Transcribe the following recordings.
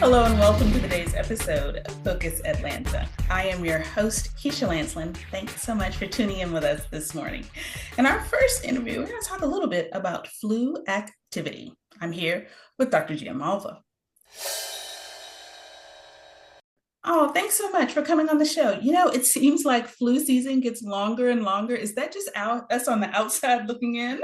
Hello and welcome to today's episode of Focus Atlanta. I am your host, Keisha Lanceland. Thanks so much for tuning in with us this morning. In our first interview, we're going to talk a little bit about flu activity. I'm here with Dr. Gia Malva. Oh, thanks so much for coming on the show. It seems like flu season gets longer and longer. Is that just us on the outside looking in?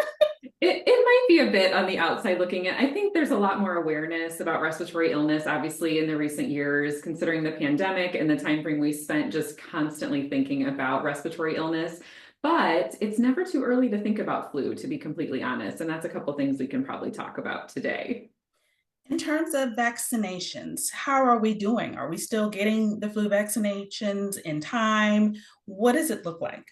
It might be a bit on the outside looking in. I think there's a lot more awareness about respiratory illness, obviously, in the recent years, considering the pandemic and the time frame we spent just constantly thinking about respiratory illness. But it's never too early to think about flu, to be completely honest. And that's a couple things we can probably talk about today. In terms of vaccinations, how are we doing? Are we still getting the flu vaccinations in time? What does it look like?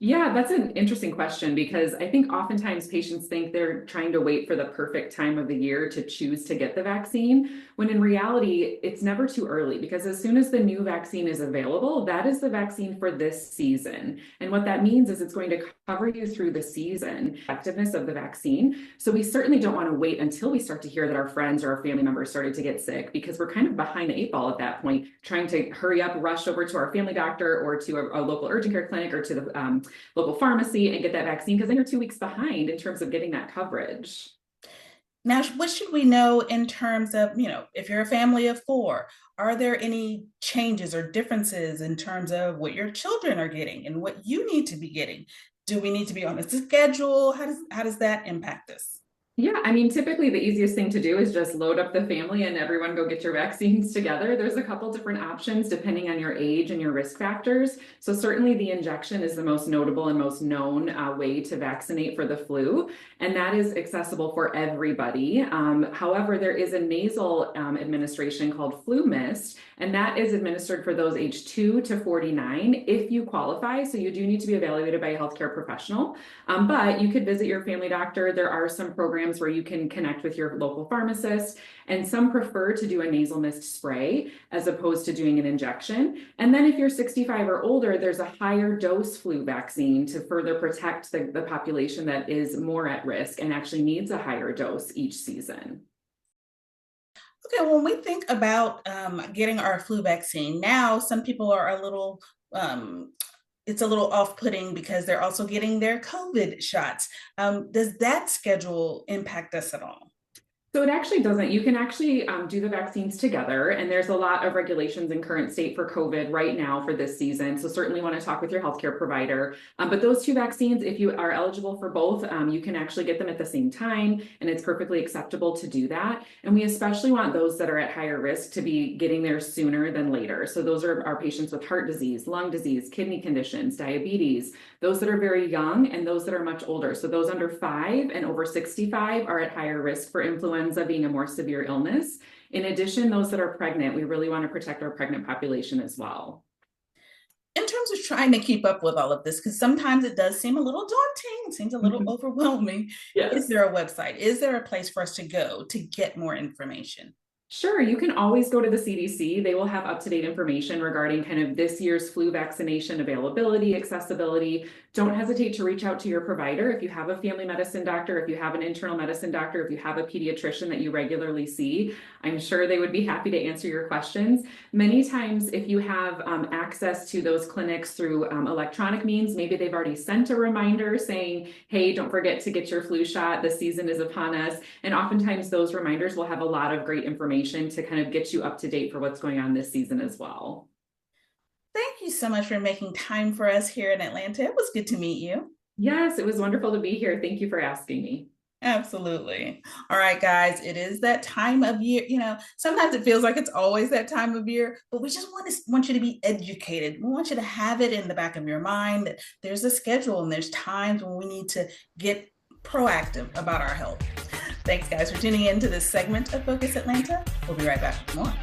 Yeah, that's an interesting question because I think oftentimes patients think they're trying to wait for the perfect time of the year to choose to get the vaccine, when in reality, it's never too early because as soon as the new vaccine is available, that is the vaccine for this season. And what that means is it's going to cover you through the season, effectiveness of the vaccine. So we certainly don't want to wait until we start to hear that our friends or our family members started to get sick because we're kind of behind the eight ball at that point, trying to hurry up, rush over to our family doctor or to a local urgent care clinic or to the local pharmacy and get that vaccine because then you're 2 weeks behind in terms of getting that coverage. Now, what should we know in terms of, if you're a family of four, are there any changes or differences in terms of what your children are getting and what you need to be getting? Do we need to be on a schedule? How does that impact us? Yeah, I mean, typically the easiest thing to do is just load up the family and everyone go get your vaccines together. There's a couple different options depending on your age and your risk factors. So certainly the injection is the most notable and most known way to vaccinate for the flu, and that is accessible for everybody. However, there is a nasal administration called FluMist, and that is administered for those aged 2 to 49 if you qualify. So you do need to be evaluated by a healthcare professional, but you could visit your family doctor. There are some programs where you can connect with your local pharmacist, and some prefer to do a nasal mist spray as opposed to doing an injection. And then if you're 65 or older, there's a higher dose flu vaccine to further protect the population that is more at risk and actually needs a higher dose each season. Okay, when we think about getting our flu vaccine, now some people are a little it's a little off-putting because they're also getting their COVID shots. Does that schedule impact us at all? So it actually doesn't. You can actually do the vaccines together, and there's a lot of regulations in current state for COVID right now for this season. So certainly want to talk with your healthcare provider. But those two vaccines, if you are eligible for both, you can actually get them at the same time, and it's perfectly acceptable to do that. And we especially want those that are at higher risk to be getting there sooner than later. So those are our patients with heart disease, lung disease, kidney conditions, diabetes, those that are very young, and those that are much older. So those under 5 and over 65 are at higher risk for influenza being a more severe illness. In addition, those that are pregnant, we really want to protect our pregnant population as well. In terms of trying to keep up with all of this, because sometimes it does seem a little daunting, it seems a little overwhelming. Yes. Is there a website? Is there a place for us to go to get more information? Sure, you can always go to the CDC. They will have up-to-date information regarding kind of this year's flu vaccination availability, accessibility. Don't hesitate to reach out to your provider. If you have a family medicine doctor, if you have an internal medicine doctor, if you have a pediatrician that you regularly see, I'm sure they would be happy to answer your questions. Many times, if you have access to those clinics through electronic means, maybe they've already sent a reminder saying, hey, don't forget to get your flu shot. The season is upon us. And oftentimes those reminders will have a lot of great information to kind of get you up to date for what's going on this season as well. Thank you so much for making time for us here in Atlanta. It was good to meet you. Yes, it was wonderful to be here. Thank you for asking me. Absolutely. All right, guys, it is that time of year. Sometimes it feels like it's always that time of year, but we just want you to be educated. We want you to have it in the back of your mind that there's a schedule and there's times when we need to get proactive about our health. Thanks, guys, for tuning in to this segment of Focus Atlanta. We'll be right back with more.